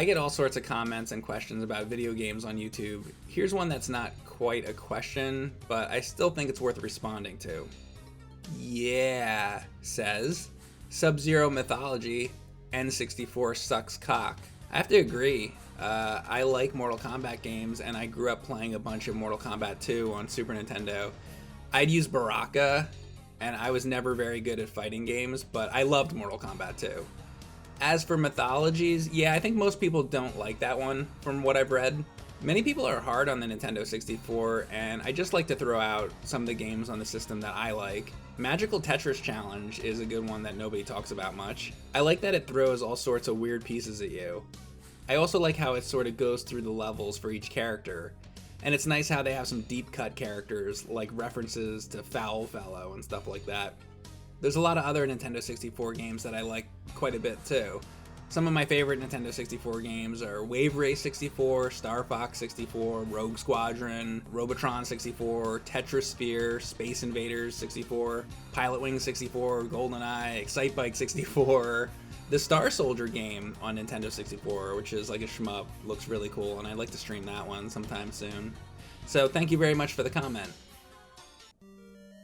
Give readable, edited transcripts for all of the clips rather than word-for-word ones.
I get all sorts of comments and questions about video games on YouTube. Here's one that's not quite a question, but I still think it's worth responding to. Yeah, says Sub-Zero Mythology, N64 sucks cock. I have to agree. I like Mortal Kombat games, and I grew up playing a bunch of Mortal Kombat 2 on Super Nintendo. I'd use Baraka, and I was never very good at fighting games, but I loved Mortal Kombat 2. As for mythologies, yeah, I think most people don't like that one, from what I've read. Many people are hard on the Nintendo 64, and I just like to throw out some of the games on the system that I like. Magical Tetris Challenge is a good one that nobody talks about much. I like that it throws all sorts of weird pieces at you. I also like how it sort of goes through the levels for each character, and it's nice how they have some deep cut characters, like references to Foul Fellow and stuff like that. There's a lot of other Nintendo 64 games that I like quite a bit too. Some of my favorite Nintendo 64 games are Wave Race 64, Star Fox 64, Rogue Squadron, Robotron 64, Tetris Sphere, Space Invaders 64, Pilot Wings 64, GoldenEye, Excitebike 64, the Star Soldier game on Nintendo 64, which is like a shmup, looks really cool, and I'd like to stream that one sometime soon. So thank you very much for the comment.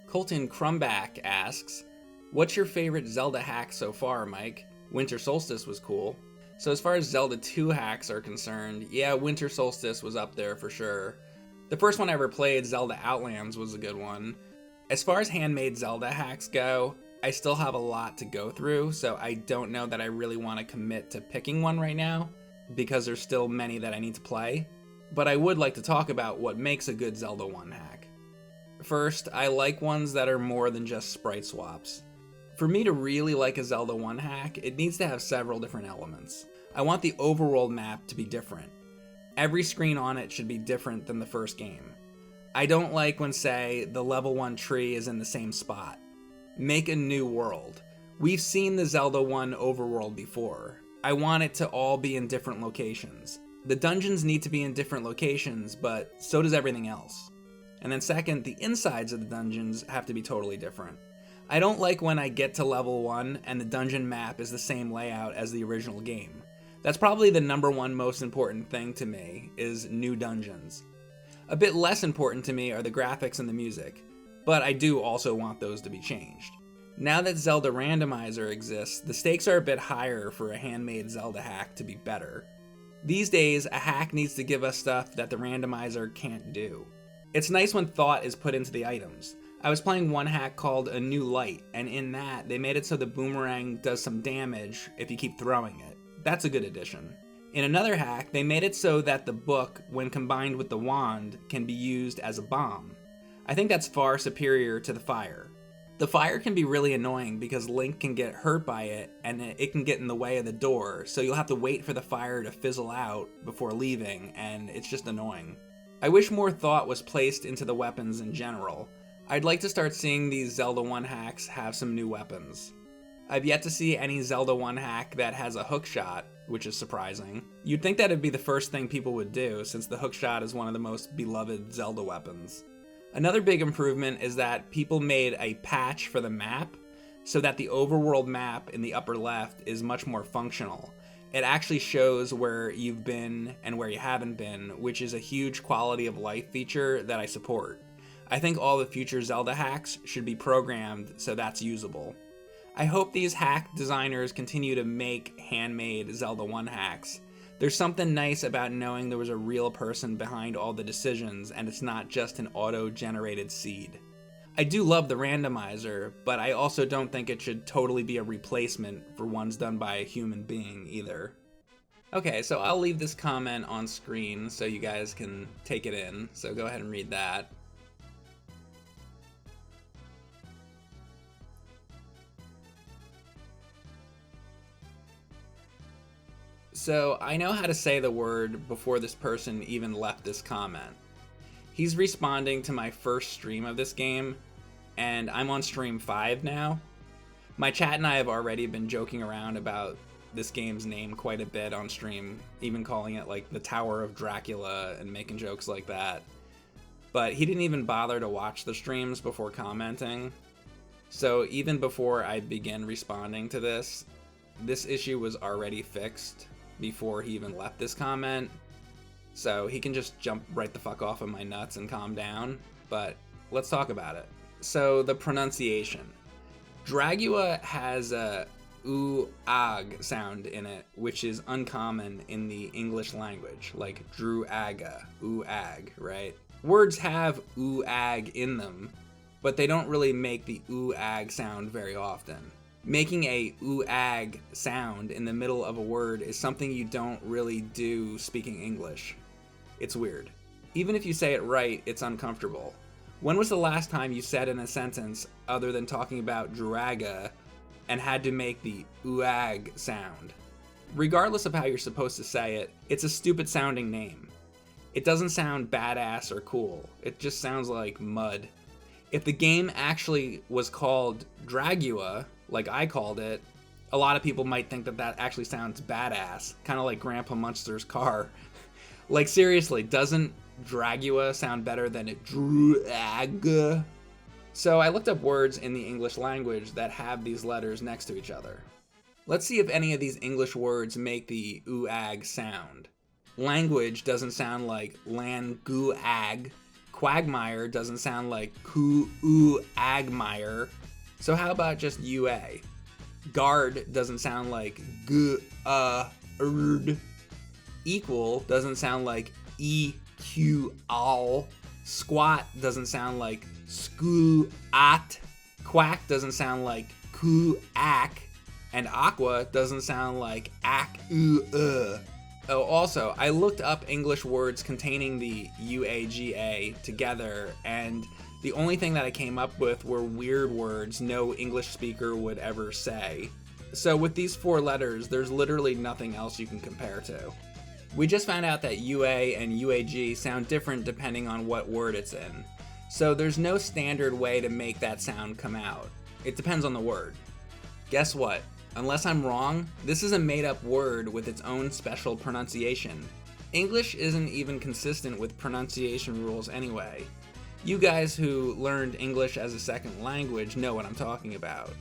Colton Crumback asks, what's your favorite Zelda hack so far, Mike? Winter Solstice was cool. So as far as Zelda 2 hacks are concerned, yeah, Winter Solstice was up there for sure. The first one I ever played, Zelda Outlands, was a good one. As far as handmade Zelda hacks go, I still have a lot to go through, so I don't know that I really want to commit to picking one right now, because there's still many that I need to play. But I would like to talk about what makes a good Zelda 1 hack. First, I like ones that are more than just sprite swaps. For me to really like a Zelda 1 hack, it needs to have several different elements. I want the overworld map to be different. Every screen on it should be different than the first game. I don't like when, say, the level 1 tree is in the same spot. Make a new world. We've seen the Zelda 1 overworld before. I want it to all be in different locations. The dungeons need to be in different locations, but so does everything else. And then second, the insides of the dungeons have to be totally different. I don't like when I get to level 1 and the dungeon map is the same layout as the original game. That's probably the number one most important thing to me, is new dungeons. A bit less important to me are the graphics and the music, but I do also want those to be changed. Now that Zelda Randomizer exists, the stakes are a bit higher for a handmade Zelda hack to be better. These days, a hack needs to give us stuff that the randomizer can't do. It's nice when thought is put into the items. I was playing one hack called A New Light, and in that, they made it so the boomerang does some damage if you keep throwing it. That's a good addition. In another hack, they made it so that the book, when combined with the wand, can be used as a bomb. I think that's far superior to the fire. The fire can be really annoying because Link can get hurt by it, and it can get in the way of the door, so you'll have to wait for the fire to fizzle out before leaving, and it's just annoying. I wish more thought was placed into the weapons in general. I'd like to start seeing these Zelda 1 hacks have some new weapons. I've yet to see any Zelda 1 hack that has a hookshot, which is surprising. You'd think that'd be the first thing people would do, since the hookshot is one of the most beloved Zelda weapons. Another big improvement is that people made a patch for the map, so that the overworld map in the upper left is much more functional. It actually shows where you've been and where you haven't been, which is a huge quality of life feature that I support. I think all the future Zelda hacks should be programmed so that's usable. I hope these hack designers continue to make handmade Zelda 1 hacks. There's something nice about knowing there was a real person behind all the decisions and it's not just an auto-generated seed. I do love the randomizer, but I also don't think it should totally be a replacement for ones done by a human being either. Okay, so I'll leave this comment on screen so you guys can take it in, so go ahead and read that. So I know how to say the word before this person even left this comment. He's responding to my first stream of this game, and I'm on stream 5 now. My chat and I have already been joking around about this game's name quite a bit on stream, even calling it like the Tower of Dragula and making jokes like that. But he didn't even bother to watch the streams before commenting. So even before I begin responding to this issue was already fixed. before he even left this comment, so he can just jump right the fuck off of my nuts and calm down, but let's talk about it. So the pronunciation. Dragula has a oo-ag sound in it, which is uncommon in the English language, like Druaga, oo-ag, right? Words have oo-ag in them, but they don't really make the oo-ag sound very often. Making a oo-ag sound in the middle of a word is something you don't really do speaking English. It's weird. Even if you say it right, it's uncomfortable. When was the last time you said in a sentence, other than talking about Draga, and had to make the oo-ag sound? Regardless of how you're supposed to say it, it's a stupid sounding name. It doesn't sound badass or cool. It just sounds like mud. If the game actually was called Dragula, like I called it, a lot of people might think that that actually sounds badass, kind of like Grandpa Munster's car. Like seriously, doesn't Dragula sound better than Druaga? So I looked up words in the English language that have these letters next to each other. Let's see if any of these English words make the oo-ag sound. Language doesn't sound like langu-ag. Quagmire doesn't sound like ku-oo-agmire. So how about just UA? Guard doesn't sound like g-a-erd. Equal doesn't sound like e-q-al. Squat doesn't sound like sku-at. Quack doesn't sound like ku-ak. And aqua doesn't sound like ak-u-uh. Oh, also, I looked up English words containing the UAGA together, and the only thing that I came up with were weird words no English speaker would ever say. So with these 4 letters, there's literally nothing else you can compare to. We just found out that UA and UAG sound different depending on what word it's in. So there's no standard way to make that sound come out. It depends on the word. Guess what? Unless I'm wrong, this is a made-up word with its own special pronunciation. English isn't even consistent with pronunciation rules anyway. You guys who learned English as a second language know what I'm talking about.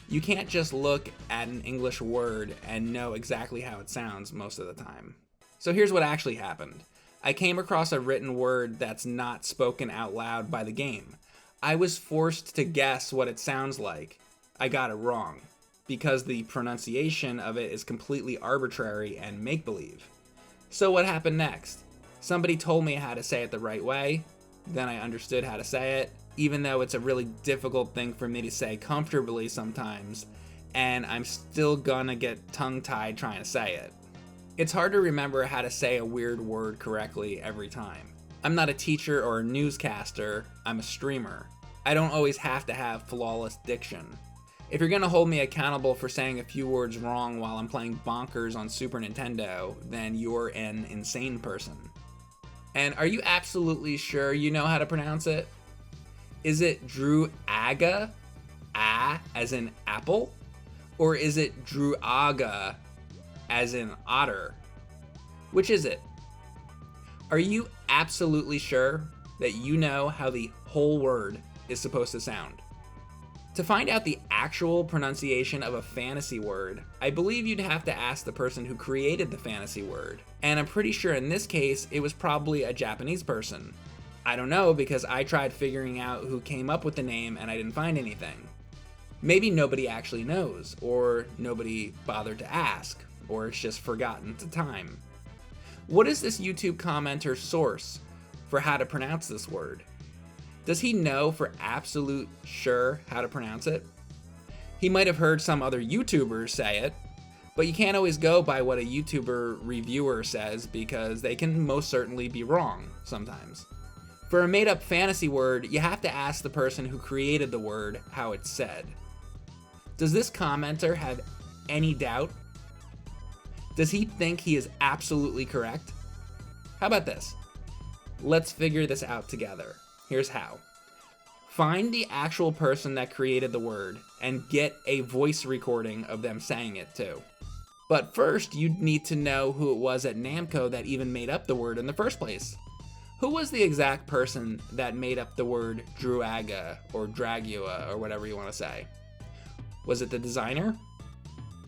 You can't just look at an English word and know exactly how it sounds most of the time. So here's what actually happened. I came across a written word that's not spoken out loud by the game. I was forced to guess what it sounds like. I got it wrong, because the pronunciation of it is completely arbitrary and make-believe. So what happened next? Somebody told me how to say it the right way, then I understood how to say it, even though it's a really difficult thing for me to say comfortably sometimes, and I'm still gonna get tongue-tied trying to say it. It's hard to remember how to say a weird word correctly every time. I'm not a teacher or a newscaster, I'm a streamer. I don't always have to have flawless diction. If you're gonna hold me accountable for saying a few words wrong while I'm playing Bonkers on Super Nintendo, then you're an insane person. And are you absolutely sure you know how to pronounce it? Is it Druaga, as in apple? Or is it Druaga, as in otter? Which is it? Are you absolutely sure that you know how the whole word is supposed to sound? To find out the actual pronunciation of a fantasy word, I believe you'd have to ask the person who created the fantasy word. And I'm pretty sure in this case, it was probably a Japanese person. I don't know because I tried figuring out who came up with the name and I didn't find anything. Maybe nobody actually knows, or nobody bothered to ask, or it's just forgotten to time. What is this YouTube commenter's source for how to pronounce this word? Does he know for absolute sure how to pronounce it? He might have heard some other YouTubers say it, but you can't always go by what a YouTuber reviewer says because they can most certainly be wrong sometimes. For a made-up fantasy word, you have to ask the person who created the word how it's said. Does this commenter have any doubt? Does he think he is absolutely correct? How about this? Let's figure this out together. Here's how. Find the actual person that created the word and get a voice recording of them saying it too. But first, you'd need to know who it was at Namco that even made up the word in the first place. Who was the exact person that made up the word Druaga or Dragula or whatever you want to say? Was it the designer?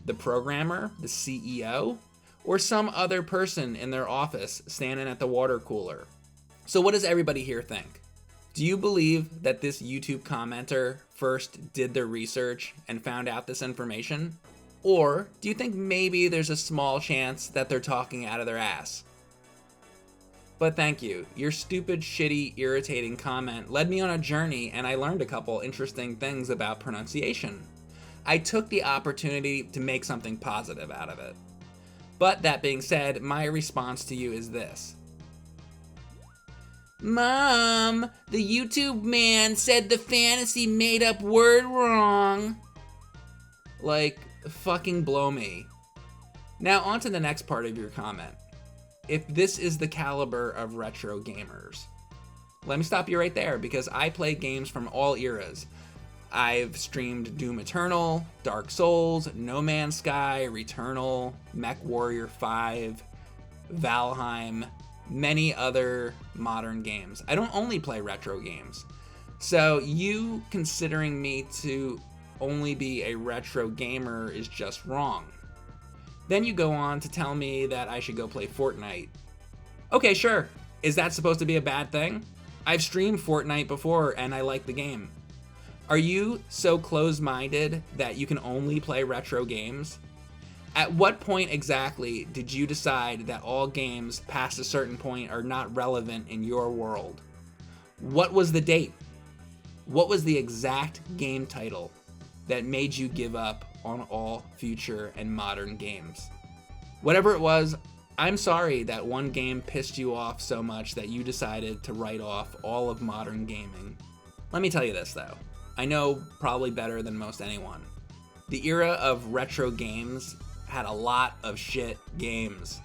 The programmer? The CEO? or some other person in their office standing at the water cooler. So what does everybody here think? Do you believe that this YouTube commenter first did their research and found out this information? Or do you think maybe there's a small chance that they're talking out of their ass? But thank you. Your stupid, shitty, irritating comment led me on a journey, and I learned a couple interesting things about pronunciation. I took the opportunity to make something positive out of it. But that being said, my response to you is this. Mom, the YouTube man said the fantasy made up word wrong. Like, fucking blow me. Now on to the next part of your comment. If this is the caliber of retro gamers. Let me stop you right there, because I play games from all eras. I've streamed Doom Eternal, Dark Souls, No Man's Sky, Returnal, Mech Warrior 5, Valheim, many other modern games. I don't only play retro games. So you considering me to only be a retro gamer is just wrong. Then you go on to tell me that I should go play Fortnite. Okay, sure. Is that supposed to be a bad thing? I've streamed Fortnite before and I like the game. Are you so closed-minded that you can only play retro games? At what point exactly did you decide that all games past a certain point are not relevant in your world? What was the date? What was the exact game title that made you give up on all future and modern games? Whatever it was, I'm sorry that one game pissed you off so much that you decided to write off all of modern gaming. Let me tell you this though. I know probably better than most anyone. The era of retro games had a lot of shit games.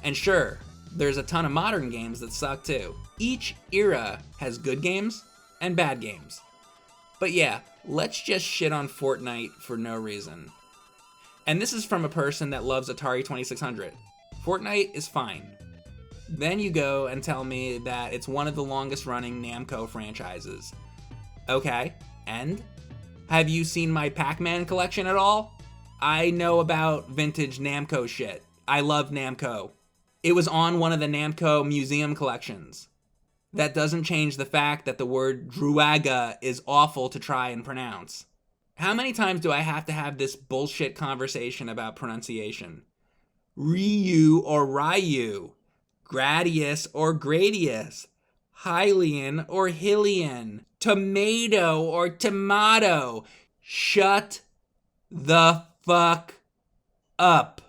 And sure, there's a ton of modern games that suck too. Each era has good games and bad games. But yeah, let's just shit on Fortnite for no reason. And this is from a person that loves Atari 2600. Fortnite is fine. Then you go and tell me that it's one of the longest running Namco franchises. Okay, and? Have you seen my Pac-Man collection at all? I know about vintage Namco shit. I love Namco. It was on one of the Namco museum collections. That doesn't change the fact that the word Dragula is awful to try and pronounce. How many times do I have to have this bullshit conversation about pronunciation? Ryu or Ryu, Gradius or Gradius, Hylian or Hylian, tomato or tomato. Shut the fuck up.